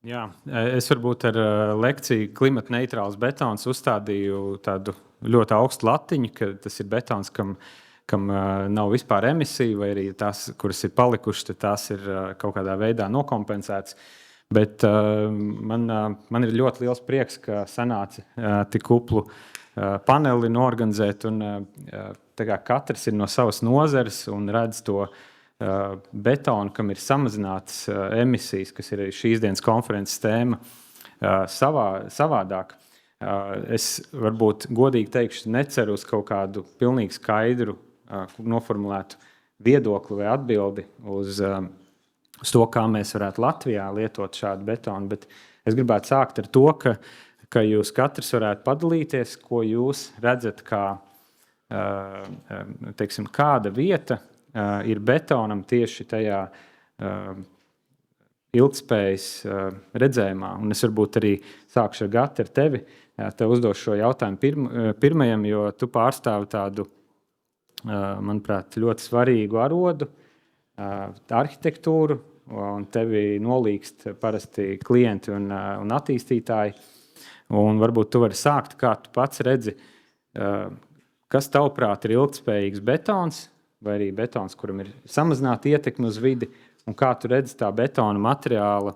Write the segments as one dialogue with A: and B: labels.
A: Jā, es varbūt ar lekciju klimata neitrāls betons uzstādīju tādu ļoti augstu latiņu, ka tas ir betons, kam nav vispār emisiju, vai arī tās, kuras ir palikušas, tad tās ir kaut kādā veidā nokompensētas. Bet man ir ļoti liels prieks, ka sanāca tik kuplu paneli norganizēt. Katrs ir no savas nozares un redz to betonu, kam ir samazinātas emisijas, kas ir šīs dienas konferences tēma, savādāk. Es varbūt godīgi teikšu, neceru uz kaut kādu pilnīgi skaidru, noformulētu viedokli vai atbildi uz to, kā mēs varētu Latvijā lietot šādu betonu. Bet es gribētu sākt ar to, ka jūs katrs varētu padalīties, ko jūs redzat, teiksim, kāda vieta ir betonam tieši tajā ilgtspējas redzējumā. Un es varbūt arī sākšu ar Gati, ar tevi. Tev uzdošu šo jautājumu pirmajam, jo tu pārstāvi tādu, manuprāt, ļoti svarīgu arodu, arhitektūru, un tevi nolīgst parasti klienti un attīstītāji. Un varbūt tu vari sākt, kā tu pats redzi, kas tavuprāt ir ilgtspējīgs betons, vai arī betons, kuram ir samazināta ietekme uz vidi, un kā tu redzi tā betona materiāla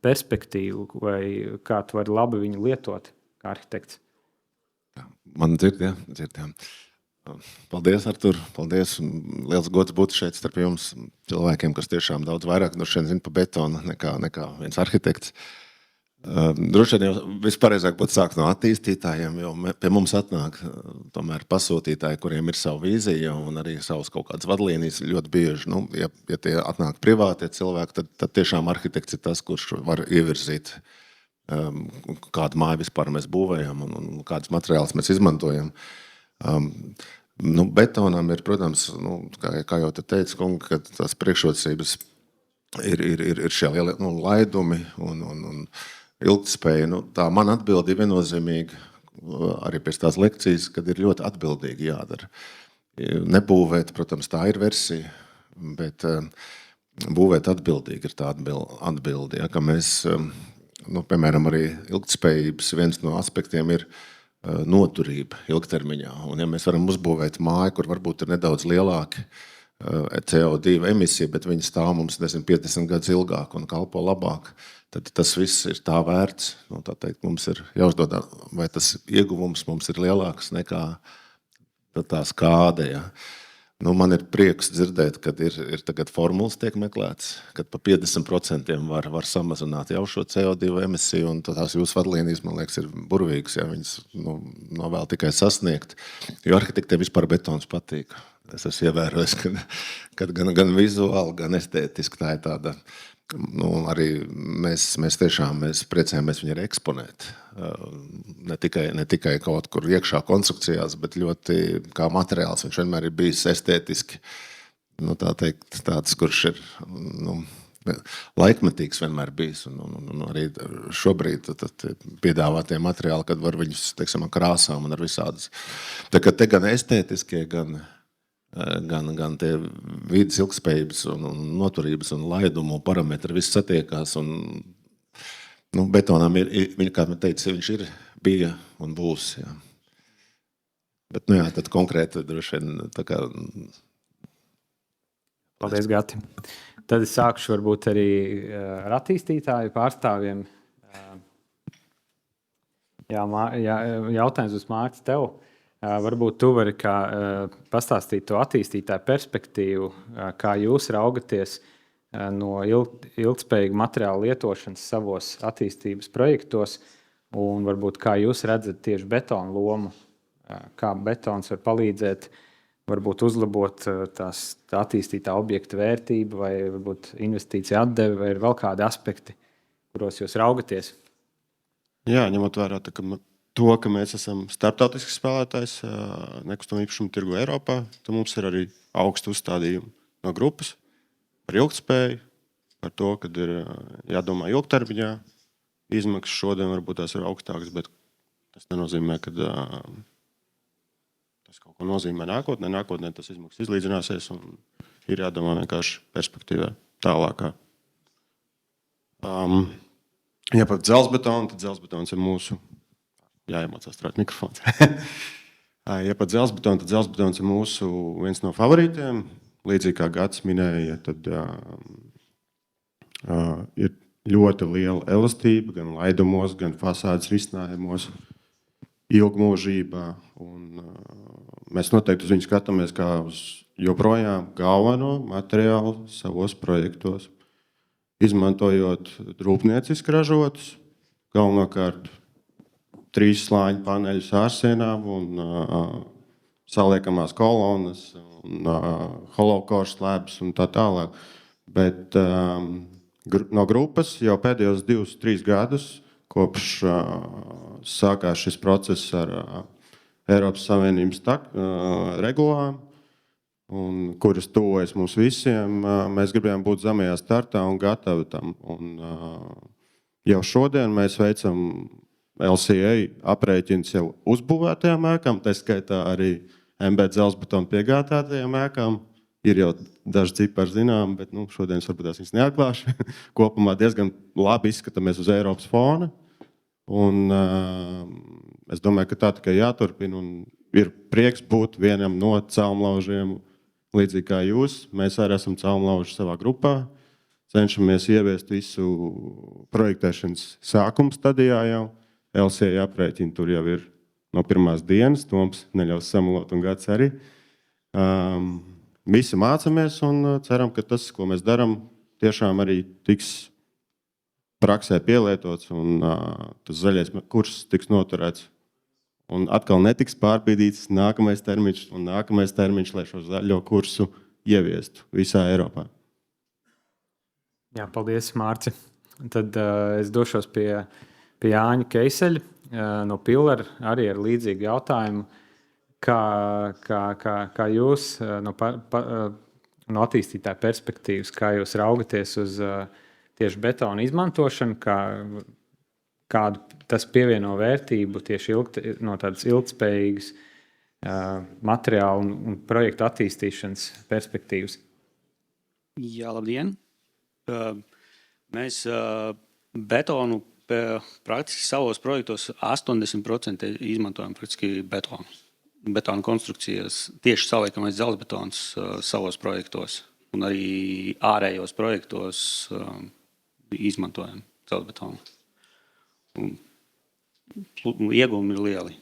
A: perspektīvu, vai kā tu vari labi viņu lietot kā arhitekts?
B: Man dzird, jā. Paldies, Artur. Paldies. Liels gods būt šeit starp jums cilvēkiem, kas tiešām daudz vairāk no šeit zina pa betonu nekā viens arhitekts. Droši vien jau vispareizāk būtu sākt no attīstītājiem, jo pie mums atnāk tomēr pasūtītāji, kuriem ir savu vīziju un arī savas kaut kādas vadlīnijas ļoti bieži. Ja tie atnāk privātie cilvēki, tad tiešām arhitekts ir tas, kurš var ievirzīt, kādu māju vispār mēs būvējam un kādus materiālus mēs izmantojam. Betonam ir, protams, kā jau te teica kungi, ka tās priekšrocības ir šie lielie laidumi un ilgtspēja. Tā man atbildi ir viennozīmīgi arī pēc tās lekcijas, kad ir ļoti atbildīgi jādara. Nebūvēt, protams, tā ir versija, bet būvēt atbildīgi ir tā atbildi. Ja, ka mēs, piemēram, arī ilgtspējības viens no aspektiem ir noturība ilgtermiņā. Un ja mēs varam uzbūvēt māju, kur varbūt ir nedaudz lielāki CO2 emisija, bet viņi stāv mums 50 gadus ilgāk un kalpo labāk, tad tas viss ir tā vērts. Tā teikt, mums ir jāuzdod, vai tas ieguvums mums ir lielāks nekā tā skāde. Ja. Man ir prieks dzirdēt, kad ir tagad formulas tiek meklēts, kad pa 50% var samazināt jau šo CO2 emisiju, un tās jūsu vadlīnijas, man liekas, ir burvīgas, ja viņas nav vēl tikai sasniegt, jo arhitektiem vispār betons patīk. Es esmu ievērojis, ka gan vizuāli, gan estētiski tā ir tāda. Arī mēs priecājamies viņu eksponēt. Ne tikai kaut kur iekšā konstrukcijās, bet ļoti kā materiāls. Viņš vienmēr ir bijis estētiski, tā teikt, tāds, kurš ir laikmetīgs vienmēr bijis. Un arī šobrīd piedāvātie materiāli, kad var viņus, teiksim, ar krāsām un ar visādas. Tā kā te gan estētiskie, gan tie vidas ilgtspējības un noturības un laidumu parametri viss satiekās. Betonam ir, kā man teica, viņš bija un būs. Jā. Bet, tad konkrēti droši vien tā kā...
A: Paldies, Gati. Tad es sākšu varbūt arī ar attīstītāju pārstāvjiem. Jautājums uz Mārcis tev. Varbūt tu vari pastāstīt to attīstītāju perspektīvu, kā jūs raugaties no ilgtspējīga materiāla lietošanas savos attīstības projektos, un varbūt kā jūs redzat tieši betonu lomu, kā betons var palīdzēt, varbūt uzlabot tā attīstītā objekta vērtību, vai varbūt investīcija atdeve, vai ir vēl kādi aspekti, kuros jūs raugaties?
C: Jā, ņemot vērā to, ka mēs esam starptautisks spēlētājs nekustamo īpašumu tirgu Eiropā, tad mums ir arī augsti uzstādījumi no grupas par ilgtspēju, par to, kad ir jādomā ilgtermiņā. Izmaksas šodien varbūt tās ir augstākas, bet tas nenozīmē, ka tas kaut ko nozīmē nākotnē. Nākotnē tas izmaksas izlīdzināsies un ir jādomā vienkārši perspektīvā tālākā. Ja par dzelzbetonu, tad dzelzbetons ir mūsu, jāiemācās strādāt mikrofons. Ja par dzelzbetonu, tad dzelzbetons ir mūsu viens no favorītiem. Līdzīgi kā Gatis minēja, tad ir ļoti liela elastība gan laidumos, gan fasādes risinājumos, ilgmūžībā. Mēs noteikti uz viņu skatāmies kā uz joprojām galveno materiālu savos projektos, izmantojot rūpnieciski ražotus, galvenokārt 3 slāņu paneļus ārsienām un saliekamās kolonas un hollow-core slabs un tā tālāk. Bet no grupas jau pēdējos 2-3 gadus, kopš sākās šis process ar Eiropas Savienības regulām, kuras tuvojas mums visiem, mēs gribējām būt zemajā startā un gatavi tam. Jau šodien mēs veicam LCA aprēķins jau uzbūvētajām ēkām, tā skaitā arī MB dzelzbetonu piegādātajām ēkām. Ir jau daži cipari zinām, bet šodien varbūt tās viņas neatklāšu. Kopumā diezgan labi izskatāmies uz Eiropas fona. Es domāju, ka tā tikai jāturpina. Ir prieks būt vienam no caurumlaužiem, līdzīgi kā jūs. Mēs arī esam caurumlauži savā grupā. Cenšamies ieviest visu projektēšanas sākuma stadijā jau. LCA aprēķini tur jau ir no pirmās dienas. Toms neļaus samalot un Gads arī. Visi mācāmies un ceram, ka tas, ko mēs darām, tiešām arī tiks praksē pielietots un tas zaļais kurs tiks noturēts. Un atkal netiks pārpīdīts nākamais termiņš, lai šo zaļo kursu ieviestu visā Eiropā.
A: Jā, paldies, Mārci. Tad es došos pie Jāņa Keiseļa no Pillar arī ar līdzīgu jautājumu. Kā jūs no attīstītāja perspektīvas, kā jūs raugaties uz tieši betona izmantošanu, kādu tas pievieno vērtību tieši no tādas ilgtspējīgas materiālu un projektu attīstīšanas perspektīvas?
D: Jā, labdien! Mēs betonu praktiski savos projektos 80% izmantojam praktiski betonu. Betona konstrukcijas, tieši saliekamais dzelzbetons savos projektos un arī ārējos projektos izmantojam dzelzbetonu. Ieguvumi ir lieli.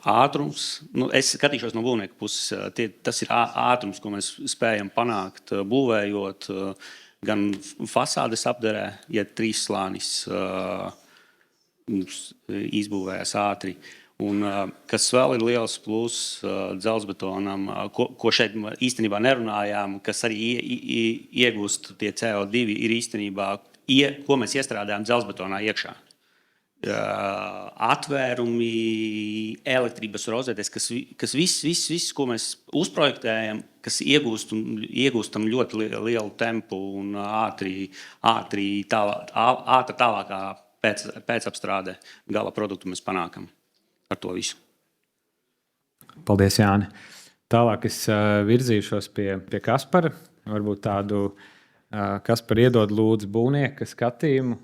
D: Ātrums, es skatīšos no būvnieka puses, tas ir ātrums, ko mēs spējam panākt būvējot gan fasādes apdarē, ja 3 slānis izbūvējas ātri. Un, kas vēl ir liels pluss dzelzbetonam, ko šeit īstenībā nerunājām, kas arī iegūst tie CO2, ir īstenībā, ko mēs iestrādājam dzelzbetonā iekšā. Atvērumi, elektrības rozetes, kas viss, ko mēs uzprojektējam, kas iegūstam ļoti lielu tempu un ātri tālākā pēcapstrāde gala produktu mēs panākam. Ar to visu.
A: Paldies, Jāni. Tālāk es virzīšos pie Kaspara. Varbūt tādu Kaspar iedod lūdzu būvnieka skatījumu,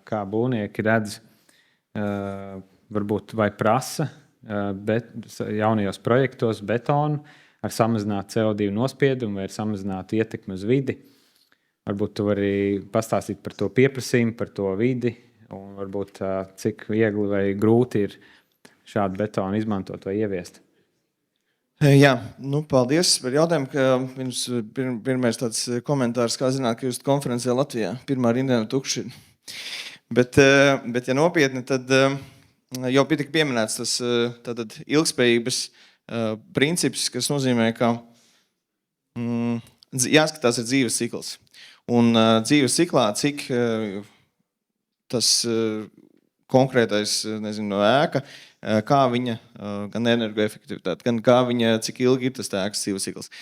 A: kā būvnieki redz, varbūt vai prasa jaunajos projektos betonu ar samazinātu CO2 nospiedumu vai ar samazinātu ietekmi uz vidi. Varbūt tu vari pastāstīt par to pieprasījumu, par to vidi un varbūt cik viegli vai grūti ir šādu betonu izmantot vai ieviest.
E: Jā, paldies par jautājumu, ka pirmais tāds komentārs, kā zināt, ka jūs konferencē Latvijā, pirmā rindā tukši. Bet ja nopietni, tad jau tika pieminēts tas tātad ilgspējības princips, kas nozīmē, ka jāskatās ir dzīves cikls. Un dzīves ciklā, cik tas konkrētais, ēka, kā viņa, gan energoefektivitāte, gan kā viņa, cik ilgi ir tas ēkas dzīves cikls.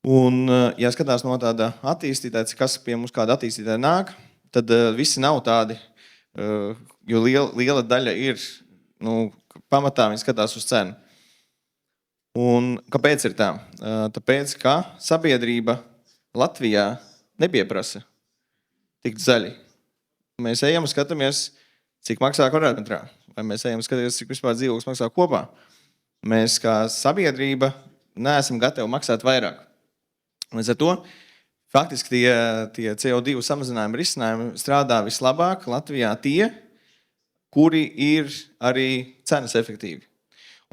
E: Un, ja skatās no tāda attīstītāja, kas pie mums kāda attīstītāja nāk, tad visi nav tādi, jo liela daļa ir, pamatā viņi skatās uz cenu. Un kāpēc ir tā? Tāpēc, ka sabiedrība Latvijā nepieprasa tik zaļi. mēs ejam un skatāmies, cik maksā kvadrātmetrā, vai mēs ejam un skatāmies, cik vispār dzīvoklis maksā kopā. Mēs kā sabiedrība neesam gatavi maksāt vairāk. Līdz ar to faktiski tie CO2 samazinājumi risinājumi strādā vislabāk Latvijā tie, kuri ir arī cenas efektīvi.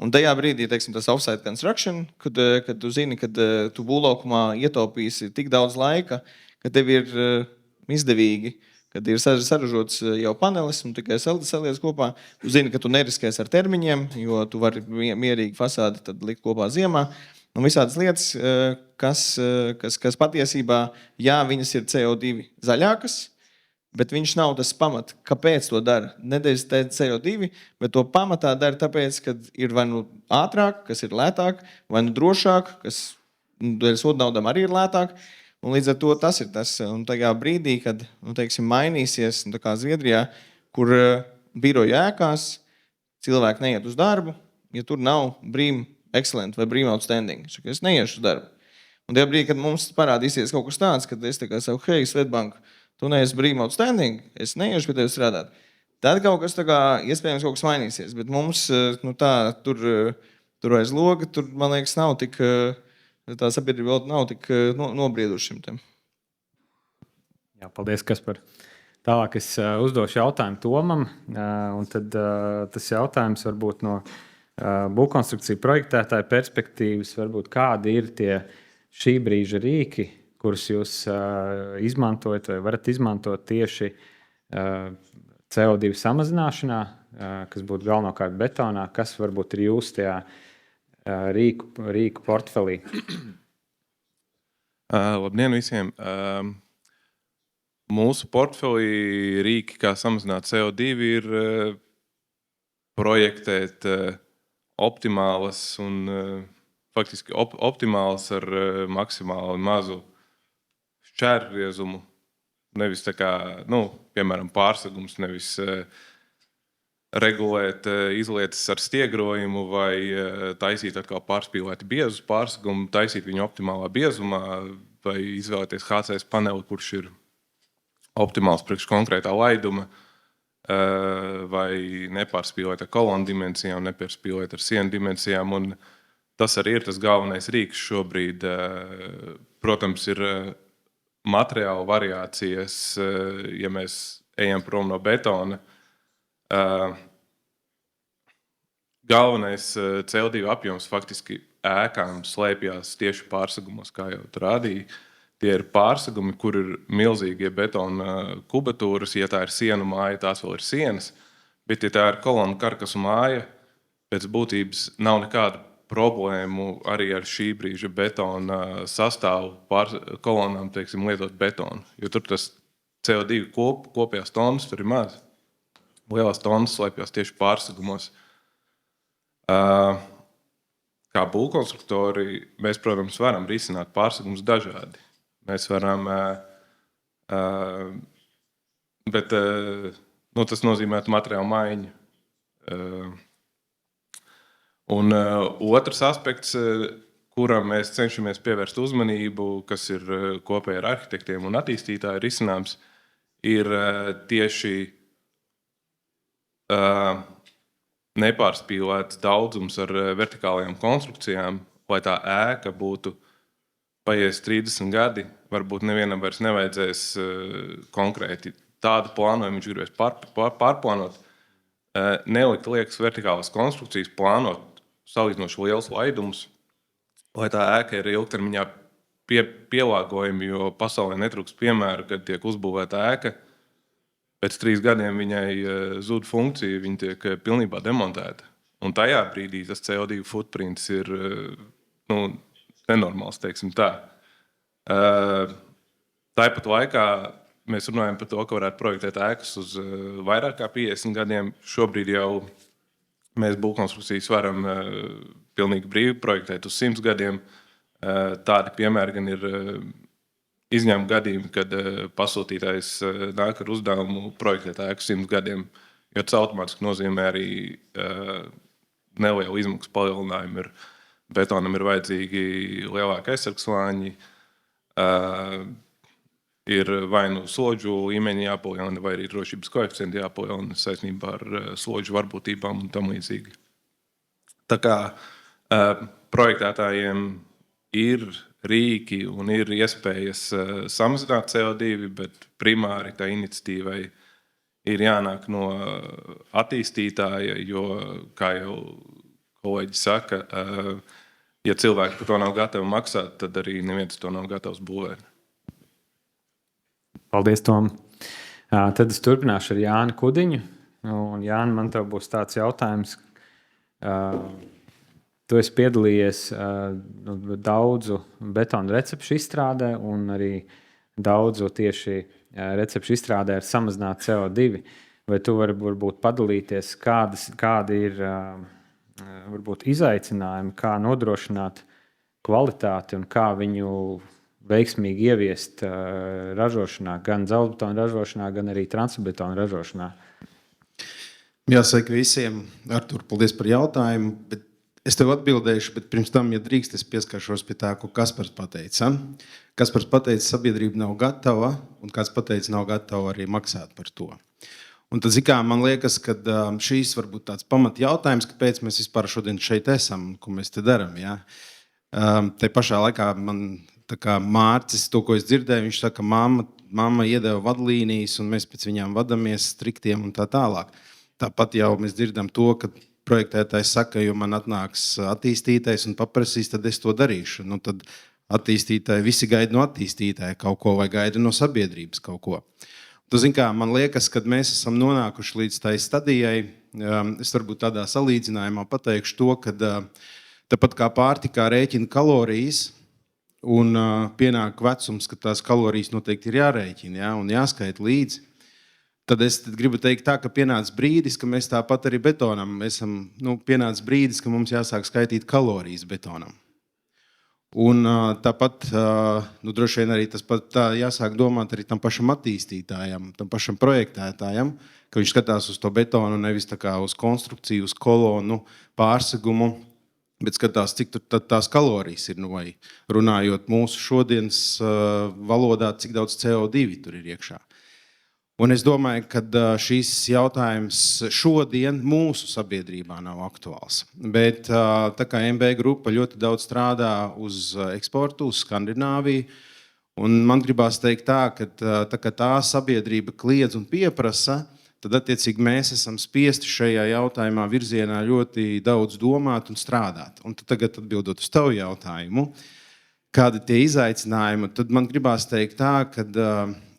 E: Un tajā brīdī, teiksim, tas offsite construction, kad tu zini, kad tu būvlaukumā ietaupīsi tik daudz laika, ka tev ir izdevīgi, kad ir saražots jau panelis un tikai saliec kopā, tu zini, ka tu neriskēsi ar termiņiem, jo tu vari mierīgi fasādi tad likt kopā ziemā. Un visādas lietas, kas patiesībā, jā, viņas ir CO2 zaļākas, bet viņš nav tas pamat, kāpēc to dara. Nedēļas CO2, bet to pamatā dara tāpēc, ka ir vai nu ātrāk, kas ir lētāk, vai nu drošāk, kas dēļ sodnaudām arī ir lētāk. Un līdz ar to tas ir tas. Un tajā brīdī, kad teiksim, mainīsies, tā kā Zviedrijā, kur biroja ēkās cilvēki neiet uz darbu, ja tur nav BREEAM excellent vai BREEAM outstanding. Es neiešu uz darbu. Un tajā brīdī, kad mums parādīsies kaut kas tāds, kad es tā kā saku, hei, Svetbank, tu neesi BREEAM outstanding, es neiešu pie tevi strādāt. Tad kaut kas tā kā, iespējams, kaut kas mainīsies. Bet mums tur aiz loga, tur, man liekas, nav tik, tā sabiedrība vēl nav tik nobrieduši šim tem.
A: Jā, paldies, Kaspar. Tālāk es uzdošu jautājumu Tomam, un tad tas jautājums varbūt no būvkonstrukciju projektētāja perspektīvas, varbūt kādi ir tie šī brīža rīki, kurus jūs izmantojat vai varat izmantot tieši CO2 samazināšanā, kas būtu galvenokārt betonā, kas varbūt ir jūsu tajā rīku portfelī?
F: Labdien visiem! Mūsu portfelī rīki, kā samazināt CO2, ir projektēt optimālas un faktiski optimālas ar maksimāli mazu šķērgriezumu. Nevis tā kā, piemēram, pārsegums, nevis regulēt izlietas ar stiegrojumu vai taisīt atkal pārspīlēti biezus pārsegumu, taisīt viņu optimālā biezumā vai izvēlēties HCS paneli, kurš ir optimāls priekš konkrētā laiduma, vai nepārspīlēt ar kolonu dimensijām, nepārspīlēt ar sienu dimensijām. Un tas arī ir tas galvenais rīks šobrīd. Protams, ir materiālu variācijas, ja mēs ejam prom no betona. Galvenais CO2 apjoms faktiski ēkām slēpjās tieši pārsegumos, kā jau tu rādīji. Tie ir pārsegumi, kur ir milzīgie betona kubatūras. Ja tā ir sienu māja, tās vēl ir sienas. Bet, ja tā ir kolonu karkasu māja, pēc būtības nav nekāda problēmu arī ar šī brīža betona sastāvu kolonām, teiksim, lietot betonu. Jo tur tas CO2 kopējās tonnas tur ir maz. Lielās tonnas slēpjas tieši pārsegumos. Kā būvkonstruktori mēs, protams, varam risināt pārsegumus dažādi. Mēs varam, bet tas nozīmē materiālu maiņu. Un otrs aspekts, kuram mēs cenšamies pievērst uzmanību, kas ir kopēji ar arhitektiem un attīstītāju risinājums, ir tieši nepārspīlēts daudzums ar vertikālajām konstrukcijām, lai tā ēka būtu paies 30 gadi, varbūt nevienam vairs nevajadzēs konkrēti tādu plānojumu, viņš gribēs pārplānot, nelikt liekas vertikālas konstrukcijas, plānot salīdzinoši liels laidums, lai tā ēka ir ilgtermiņā pielāgojumi, jo pasaulē netrūkst piemēru, kad tiek uzbūvēta ēka, pēc 3 gadiem viņai zūd funkcija, viņa tiek pilnībā demontēta. Un tajā brīdī tas CO2 footprints ir nenormāls, teiksim tā. Tāpat laikā mēs runājam par to, ka varētu projektēt ēkas uz vairāk kā 50 gadiem. Šobrīd jau mēs būvkonstrukcijas varam pilnīgi brīvi projektēt uz 100 gadiem. Tādi piemēri gan ir izņēmuma gadījumi, kad pasūtītājs nāk ar uzdevumu projektēt ēku 100 gadiem, jo tas automātiski nozīmē arī nelielu izmaksu palielinājumu. Betonam ir vajadzīgi lielāki aizsargslāņi, ir vai nu slodžu līmeņi jāpalielina, vai arī drošības koeficienti jāpalielina saistībā ar slodžu varbūtībām un tam līdzīgi. Tā kā projektētājiem ir rīki un ir iespējas samazināt CO2, bet primāri tā iniciatīvai ir jānāk no attīstītāja, jo, kā jau kolēģi saka, ja cilvēki par to nav gatavi maksāt, tad arī neviens to nav gatavs būvēt.
A: Paldies, Tom. Tad es turpināšu ar Jāni Kudiņu. Un, Jāni, man tev būs tāds jautājums. Tu esi piedalījies daudzu betonu recepšu izstrādē un arī daudzu tieši recepšu izstrādē ar samazināt CO2. Vai tu vari varbūt padalīties, kādi ir varbūt izaicinājumi, kā nodrošināt kvalitāti un kā viņu veiksmīgi ieviest ražošanā, gan dzelzbetona ražošanā, gan arī transbetona ražošanā?
G: Jāsaka visiem, Artur, paldies par jautājumu, bet es tev atbildēšu, bet pirms tam, ja drīkst, es pieskaršos pie tā, ko Kaspars pateica. Kaspars pateica, sabiedrība nav gatava, un kāds pateica, nav gatava arī maksāt par to. Un tad, man liekas, ka šīs varbūt tāds pamat jautājums, kāpēc mēs vispār šodien šeit esam, ko mēs te darām. Ja? Te pašā laikā man Mārcis, to, ko es dzirdēju, viņš saka, mamma iedeva vadlīnijas, un mēs pēc viņām vadamies striktiem un tā tālāk. Tāpat jau mēs dzirdam to, ka projektētājs saka, jo man atnāks attīstītājs un paprasīs, tad es to darīšu. Nu, tad attīstītāji, visi gaida no attīstītāja kaut ko vai gaida no sabiedrības kaut ko. Tu zini, kā man liekas, kad mēs esam nonākuši līdz tai stadijai, es varbūt tādā salīdzinājumā pateikšu to, ka tāpat kā pārtikā rēķina kalorijas un pienāk vecums, ka tās kalorijas noteikti ir jārēķina, ja, un jāskaita līdzi, tad es gribu teikt tā, ka pienāca brīdis, ka mēs tāpat arī betonam, pienāca brīdis, ka mums jāsāk skaitīt kalorijas betonam. Un tāpat, droši vien arī tas pat tā jāsāk domāt arī tam pašam attīstītājam, tam pašam projektētājam, ka viņš skatās uz to betonu nevis tā kā uz konstrukciju, uz kolonu, pārsegumu, bet skatās, cik tur tās kalorijas ir, vai runājot mūsu šodienas valodā, cik daudz CO2 tur ir iekšā. Un es domāju, ka šīs jautājums šodien mūsu sabiedrībā nav aktuāls. Bet tā kā MB grupa ļoti daudz strādā uz eksportu, uz Skandināviju, un man gribās teikt tā, ka tā sabiedrība kliedz un pieprasa, tad attiecīgi mēs esam spiesti šajā jautājumā virzienā ļoti daudz domāt un strādāt. Un tagad atbildot uz tavu jautājumu, kādi tie izaicinājumi, tad man gribās teikt tā, ka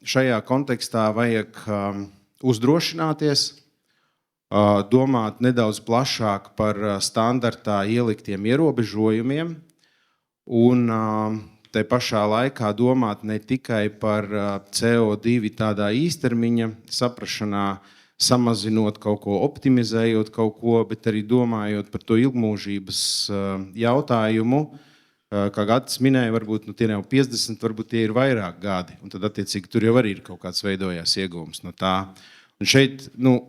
G: šajā kontekstā vajag uzdrošināties, domāt nedaudz plašāk par standartā ieliktiem ierobežojumiem un te pašā laikā domāt ne tikai par CO2 tādā īstermiņa saprašanā, samazinot kaut ko, optimizējot kaut ko, bet arī domājot par to ilgmūžības jautājumu. Kā Gatis minēja, varbūt tie nav 50, varbūt tie ir vairāk gadi. Un tad, attiecīgi, tur jau arī ir kaut kāds veidojās ieguvums no tā. Un šeit,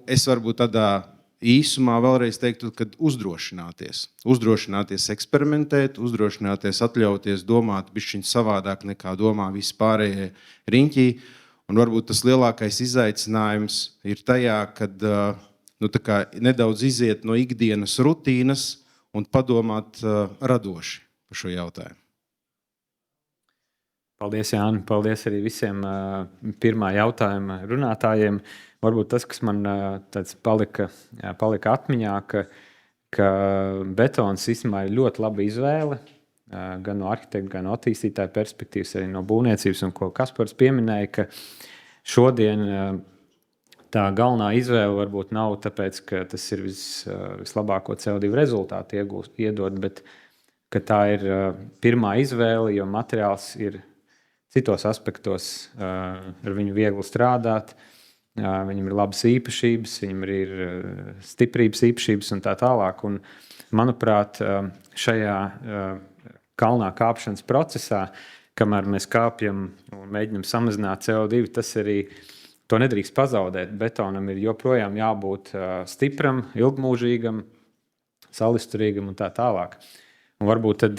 G: es varbūt tādā īsumā vēlreiz teiktu, kad uzdrošināties. Uzdrošināties eksperimentēt, uzdrošināties atļauties domāt bišķiņ savādāk nekā domā visi pārējie riņķī. Un varbūt tas lielākais izaicinājums ir tajā, kad nedaudz iziet no ikdienas rutīnas un padomāt radoši šo jautājumu.
A: Paldies, Jāni. Paldies arī visiem pirmā jautājuma runātājiem. Varbūt tas, kas man palika atmiņā, ka betons īstenībā ir ļoti laba izvēle, gan no arhitekta, gan no attīstītāja perspektīvas, arī no būvniecības, un ko Kaspars pieminēja, ka šodien tā galvenā izvēle varbūt nav tāpēc, ka tas ir vislabāko CO2 rezultātu iedod, bet ka tā ir pirmā izvēle, jo materiāls ir citos aspektos, ar viņu viegli strādāt, viņam ir labas īpašības, viņam ir stiprības īpašības un tā tālāk. Un, manuprāt, šajā kalnā kāpšanas procesā, kamēr mēs kāpjam un mēģinam samazināt CO2, tas arī to nedrīkst pazaudēt. Betonam ir joprojām jābūt stipram, ilgmūžīgam, salisturīgam un tā tālāk. Un varbūt tad,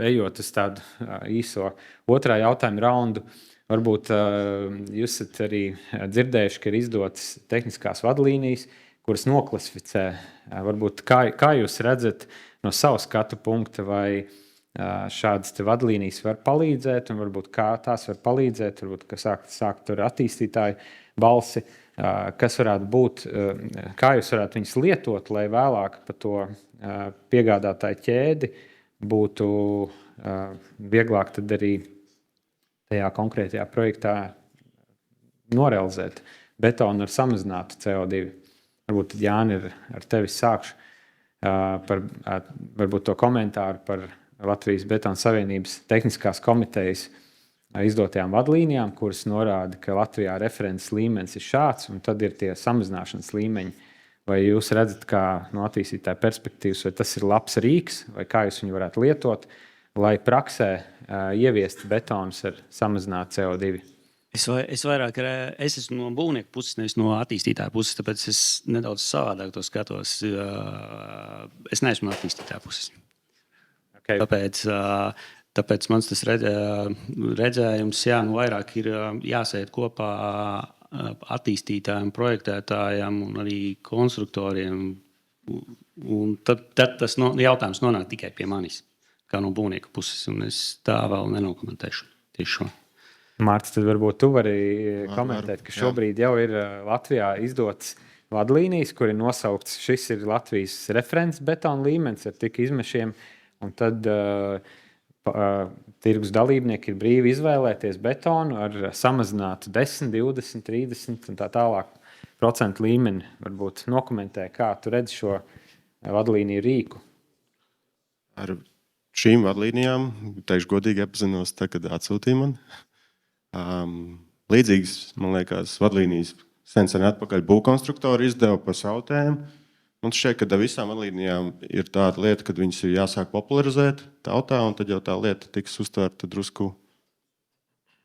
A: ejot uz tādu īso otrā jautājuma raundu, Varbūt jūs esat arī dzirdējuši, ka ir izdotas tehniskās vadlīnijas, kuras noklasificē. Varbūt kā jūs redzat no sava skatu punkta, vai šādas vadlīnijas var palīdzēt, un varbūt kā tās var palīdzēt, varbūt sākt ar attīstītāju balsi, kas varētu būt, kā jūs varētu viņus lietot, lai vēlāk pa to piegādātāju ķēdi būtu vieglāk tad arī tajā konkrētajā projektā norealizēt betonu ar samazinātu CO2. Varbūt, Jāni, ar tevi sākšu par varbūt to komentāru par Latvijas Betona Savienības tehniskās komitejas izdotajām vadlīnijām, kuras norāda, ka Latvijā references līmenis ir šāds, un tad ir tie samazināšanas līmeņi. Vai jūs redzat, kā no attīstītāja perspektīvas, vai tas ir labs rīks, vai kā jūs viņu varētu lietot, lai praksē ieviestu betonus ar samazinātu CO2?
D: Es vairāk esmu no būvnieka puses, nevis no attīstītāja puses, tāpēc es nedaudz savādāk to skatos. Es neesmu no attīstītāja puses.
A: Okay.
D: Tāpēc mans tas redzējums vairāk ir jāsēd kopā attīstītājiem, projektētājiem un arī konstruktoriem. Un tad tas jautājums nonāk tikai pie manis, kā no būvnieka puses, un es tā vēl nenokomentēšu tieši šo.
A: Mārcis, tad varbūt tu vari komentēt, ka šobrīd jau ir Latvijā izdotas vadlīnijas, kur ir nosaukts, šis ir Latvijas referents betona līmenis ar tik izmešiem, un tad tirgus dalībnieki ir brīvi izvēlēties betonu ar samazinātu 10, 20, 30 un tā tālāk procentu līmeni. Varbūt nokomentē, kā tu redzi šo vadlīniju rīku.
C: Ar šīm vadlīnijām, teikšu godīgi, iepazinos tad, kad atsūtīja man. Līdzīgas, man liekas, vadlīnijas sen atpakaļ būvkonstruktori izdeva par savu tēmu. Un šeit, kad visām vadlīnijām ir tāda lieta, kad viņas ir jāsāk popularizēt tautā, un tad jau tā lieta tiks uztverta drusku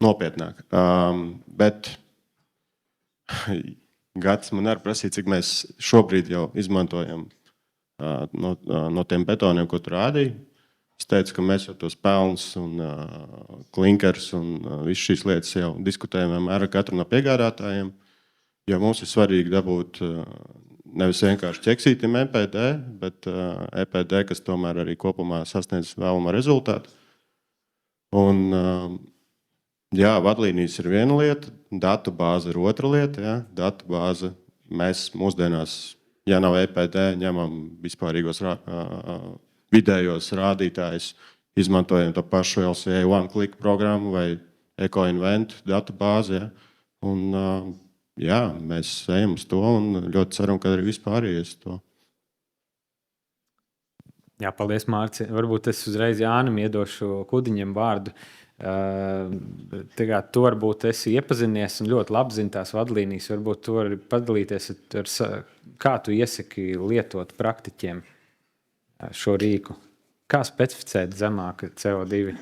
C: nopietnāk. Bet Gads man arī prasīja, cik mēs šobrīd jau izmantojam no tiem betoniem, ko tu rādīji. Es teicu, ka mēs jau tos pelnus un klinkers un visu šīs lietas jau diskutējam ar katru no piegādātājiem, jo mums ir svarīgi dabūt nevis vienkārši ķeksītim EPD, bet EPD, kas tomēr arī kopumā sasniedz vēlamo rezultātu. Un, vadlīnijas ir viena lieta, datu bāze ir otra lieta. Jā. Datu bāze mēs mūsdienās, ja nav EPD, ņemam vispārīgos vidējos rādītājus, izmantojam to pašu LCA One Click programmu vai EcoInvent datu bāzi. Jā. Un, mēs ejam uz to un ļoti ceram, ka arī vispārējais to.
A: Jā, paldies, Mārci. Varbūt es uzreiz Jānim iedošu Kudiņam vārdu. Tu varbūt esi iepazinies un ļoti labi zini tās vadlīnijas. Varbūt tu vari padalīties kā tu iesaki lietot praktiķiem šo rīku. Kā specificēt zemāka CO2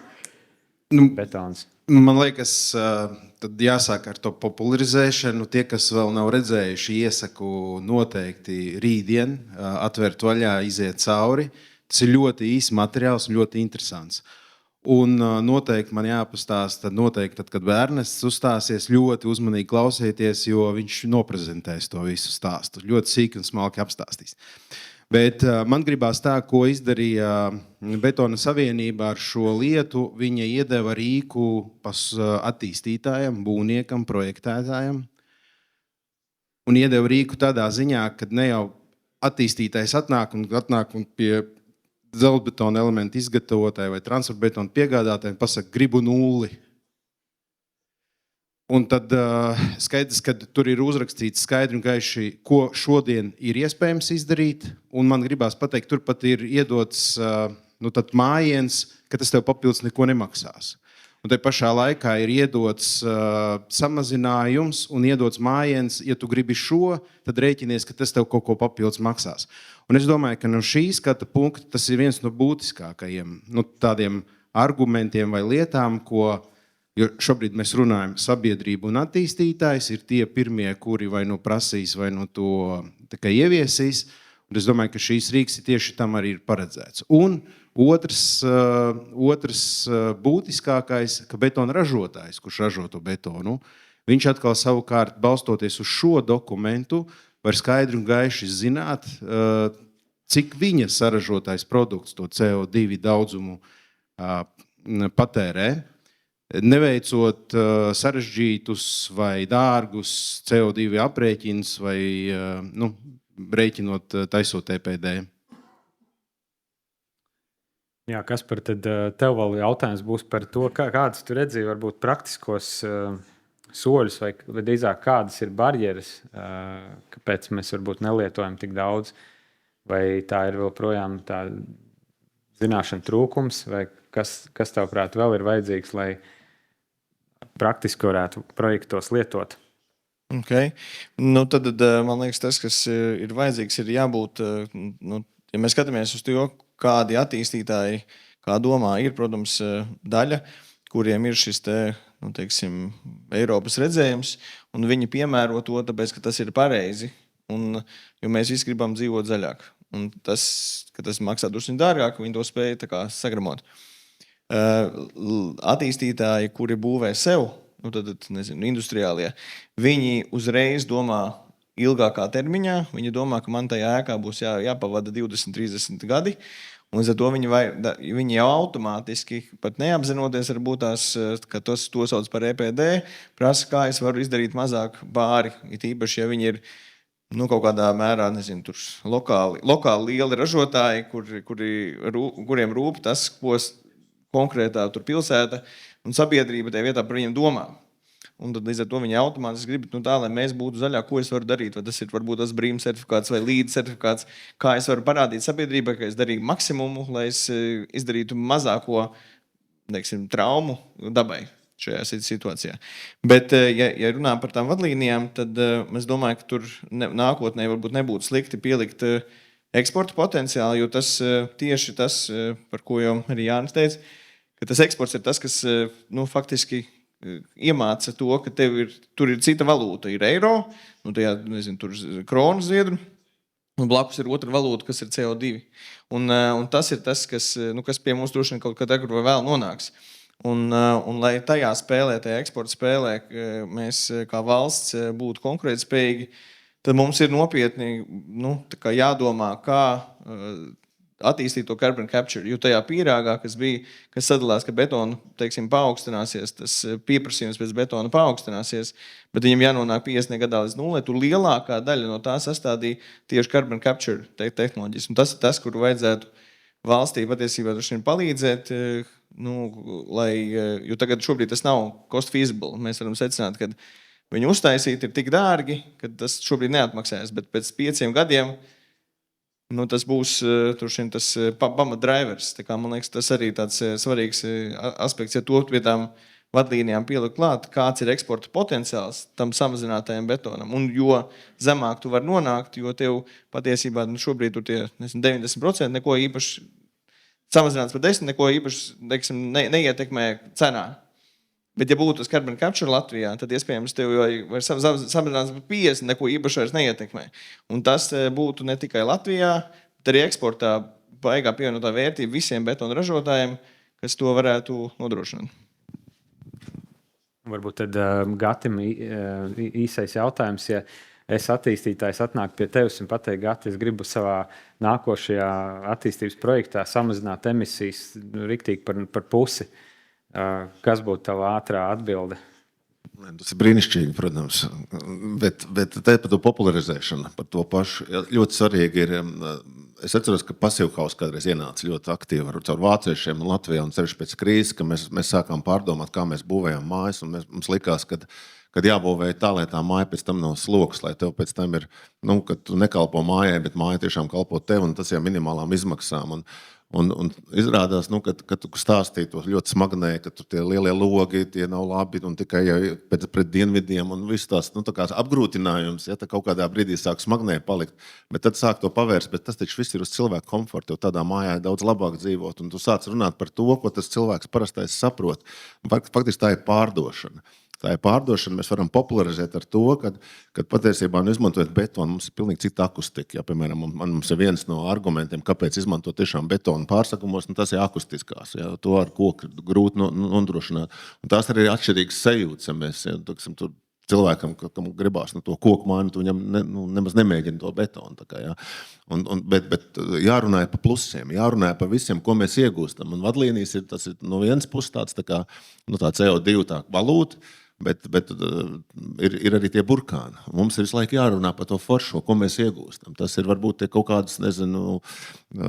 A: betons?
G: Man liekas, tad jāsāk ar to popularizēšanu. Tie, kas vēl nav redzējuši, iesaku noteikti rītdien atvērt vaļā, iziet cauri. Tas ir ļoti īsts materiāls un ļoti interesants. Un noteikti man jāpastāsta, tad, kad Ernests uzstāsies, ļoti uzmanīgi klausieties, jo viņš noprezentēs to visu stāstu. Ļoti sīki un smalki apstāstīs. Bet man gribās tā, ko izdarīja Betona Savienība ar šo lietu. Viņa iedeva rīku attīstītājam, būvniekam, projektētājam. Un iedeva rīku tādā ziņā, ka ne jau attīstītājs atnāk un pie dzelzbetona elementu izgatavotāji vai transferbetona piegādātāji pasaka, gribu 0. Un tad skaidrs, ka tur ir uzrakstīts skaidri un gaiši, ko šodien ir iespējams izdarīt. Un man gribās pateikt, tur pat ir iedots mājiens, ka tas tev papildus neko nemaksās. Un te pašā laikā ir iedots samazinājums un iedots mājiens, ja tu gribi šo, tad rēķinies, ka tas tev kaut ko papildus maksās. Un es domāju, ka no šī skata punkta tas ir viens no būtiskākajiem tādiem argumentiem vai lietām, jo šobrīd mēs runājam, sabiedrība un attīstītājs ir tie pirmie, kuri vai prasīs, vai to ieviesīs. Un es domāju, ka šīs rīks tieši tam arī ir paredzēts. Un Otrs būtiskākais, ka betona ražotājs, kurš ražo to betonu, viņš atkal savukārt balstoties uz šo dokumentu, var skaidri un gaiši zināt, cik viņa saražotais produkts to CO2 daudzumu patērē, neveicot sarežģītus vai dārgus CO2 aprēķinus vai rēķinot taisot TPD.
A: Jā, Kaspar, tad tev vēl jautājums būs par to, kādas tu redzēji varbūt praktiskos soļus vai drīzāk kādas ir barjeras, kāpēc mēs varbūt nelietojam tik daudz, vai tā ir vēl projām tā zināšana trūkums, vai kas tavuprāt vēl ir vajadzīgs, lai praktiski varētu projektos lietot?
E: Okay. Tad, man liekas, tas, kas ir vajadzīgs, ir jābūt, ja mēs skatāmies uz to, kādi attīstītāji, kā domā, ir, protams, daļa, kuriem ir šis teiksim, Eiropas redzējums, un viņi piemēro to, tāpēc, ka tas ir pareizi, jo mēs visi gribam dzīvot zaļāk. Un tas, ka tas maksā drusku dārgāk, viņi to spēja sagramot. Attīstītāji, kuri būvē sev, industriālie, viņi uzreiz domā ilgākā termiņā. Viņi domā, ka man tajā ēkā būs jāpavada 20, 30 gadi. Un līdz ar to viņi jau automātiski, pat neapzinoties, varbūt ka to sauc par EPD, prasa, kā es varu izdarīt mazāk bāri. It īpaši, ja viņi ir kaut kādā mērā, tur lokāli lieli ražotāji, kuriem rūp tas, ko konkrētā pilsēta un sabiedrība tajā vietā par viņiem domā. Un tad līdz ar to viņi automātiski grib, tā, lai mēs būtu zaļā, ko es varu darīt. Vai tas ir varbūt tas brīvs certifikāts vai līdz certifikāts, kā es varu parādīt sabiedrībai, ka es darīju maksimumu, lai es izdarītu mazāko, traumu dabai šajā situācijā. Bet, ja runā par tām vadlīnijām, tad es domāju, ka tur nākotnē varbūt nebūtu slikti pielikt eksporta potenciālu, jo tas tieši tas, par ko jau arī Jānis teica, ka tas eksports ir tas, kas faktiski iemāca to, ka tur ir cita valūta. Ir eiro, tur krona zviedru, un blakus ir otra valūta, kas ir CO2. Un tas ir tas, kas pie mums droši vien kaut kad agri vai vēl nonāks. Un lai tajā spēlē, tajā eksporta spēlē, mēs kā valsts būtu konkurētspējīgi, tad mums ir nopietni jādomā, kā attīstīt to carbon capture, jo tajā pīrāgā, kas sadalās, ka betona, paaugstināsies, tas pieprasījums pēc betona paaugstināsies, bet viņam jānonāk 50 gadā līdz 0, tur lielākā daļa no tā sastādīja tieši carbon capture tehnoloģijas. Un tas ir tas, kur vajadzētu valstī patiesībā palīdzēt, jo tagad šobrīd tas nav cost feasible. Mēs varam secināt, ka viņu uztaisīt ir tik dārgi, ka tas šobrīd neatmaksājas, bet pēc 5 gadiem tas būs tas pamatdrivers. Man liekas, tas arī tāds svarīgs aspekts, ja to pie tām vadlīnijām pielikt klāt, kāds ir eksporta potenciāls tam samazinātajam betonam. Un jo zemāk tu vari nonākt, jo tev patiesībā šobrīd tur tie 90% neko īpaši samazināts par 10, neko īpaši neietekmē cenā. Bet, ja būtu tas carbon capture Latvijā, tad iespējams tev var samazināt par 50, neko īpaši vairs neietekmē. Un tas būtu ne tikai Latvijā, bet arī eksportā baigā pievienotā vērtība visiem betonu ražotājiem, kas to varētu nodrošināt.
A: Varbūt tad Gatim īsais jautājums, ja es attīstītājs atnāk pie tevis un pateikt, Gati, es gribu savā nākošajā attīstības projektā samazināt emisijas riktīgi par pusi. Kas būtu tava ātrā atbilde?
B: Tas ir brīnišķīgi, protams, bet te par to popularizēšanu, par to pašu ļoti svarīgi ir. Es atceros, ka Pasivhaus kādreiz ienāca ļoti aktīvi caur vāciešiem Latvijā un ceļš pēc krīzes, ka mēs sākām pārdomāt, kā mēs būvējam mājas, un mums likās, kad jābūvē tā, lai tā māja pēc tam nav sloks, lai tev pēc tam ir, ka tu nekalpo mājai, bet māja tiešām kalpo tev, un tas jau minimālām izmaksām. Un izrādās, ka tu stāstīji to ļoti smagnēji, ka tur tie lielie logi, tie nav labi, un tikai pret dienvidiem, un viss tās, tā kā apgrūtinājums, ja tā kaut kādā brīdī sāk smagnēji palikt, bet tad sāk to pavērst, bet tas taču viss ir uz cilvēku komfortu, jo tādā mājā ir daudz labāk dzīvot, un tu sāc runāt par to, ko tas cilvēks parastais saprot. Faktiski tā ir pārdošana. Tā ir pārdošana. Mēs varam popularizēt ar to, ka patiesībā izmantojot betonu, mums ir pilnīgi cita akustika. Ja, piemēram, mums ir viens no argumentiem, kāpēc izmantot tiešām betonu pārsakumos, tas ir akustiskās. Ja, to ar koku grūti nodrošināt. Un tās arī ir atšķirīgas sajūtas. Ja mēs, tur cilvēkam, kam gribās to koku māju, viņam nemaz nemēģina to betonu. Ja. Bet jārunā par plusiem, jārunā par visiem, ko mēs iegūstam. Un vadlīnijas tas ir no vienas puses tāds tā CO2 valūta, bet ir arī tie burkāni. Mums ir visu laiku jārunā par to foršo, ko mēs iegūstam. Tas ir varbūt kaut kādas,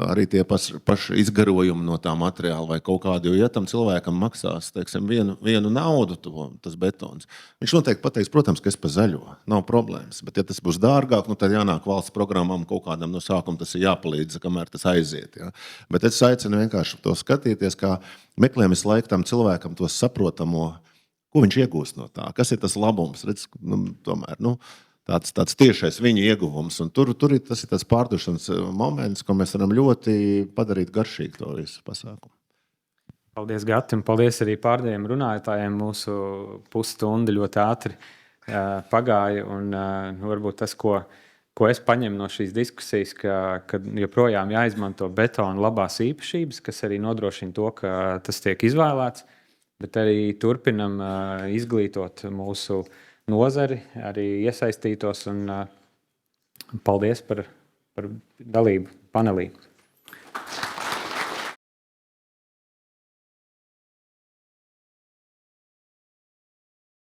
B: arī tie paši izgarojumi no tā materiāla vai kaut kādi, jo ja tam cilvēkam maksās, teiksim, vienu naudu tas betons, viņš noteikti pateiks, protams, ka es pa zaļo, nav problēmas, bet ja tas būs dārgāk, tad jānāk valsts programmām kaut kādam no sākuma, tas ir jāpalīdz, kamēr tas aiziet. Ja? Bet es aicinu vienkārši to skatīties, kā meklējam visu laiku tam cilvēkam to saprotamo, ko viņš iegūst no tā, kas ir tas labums, redz, tomēr, tāds tiešais viņa ieguvums. Un tur ir tas pārdošanas moments, ko mēs varam ļoti padarīt garšīgi to visu pasākumu.
A: Paldies, Gati, un paldies arī pārējiem runātājiem. Mūsu pusstunda ļoti ātri pagāja, un varbūt tas, ko es paņemu no šīs diskusijas, ka joprojām jāizmanto betona labās īpašības, kas arī nodrošina to, ka tas tiek izvēlēts, bet arī turpinam izglītot mūsu nozari, arī iesaistītos, un paldies par dalību panelī.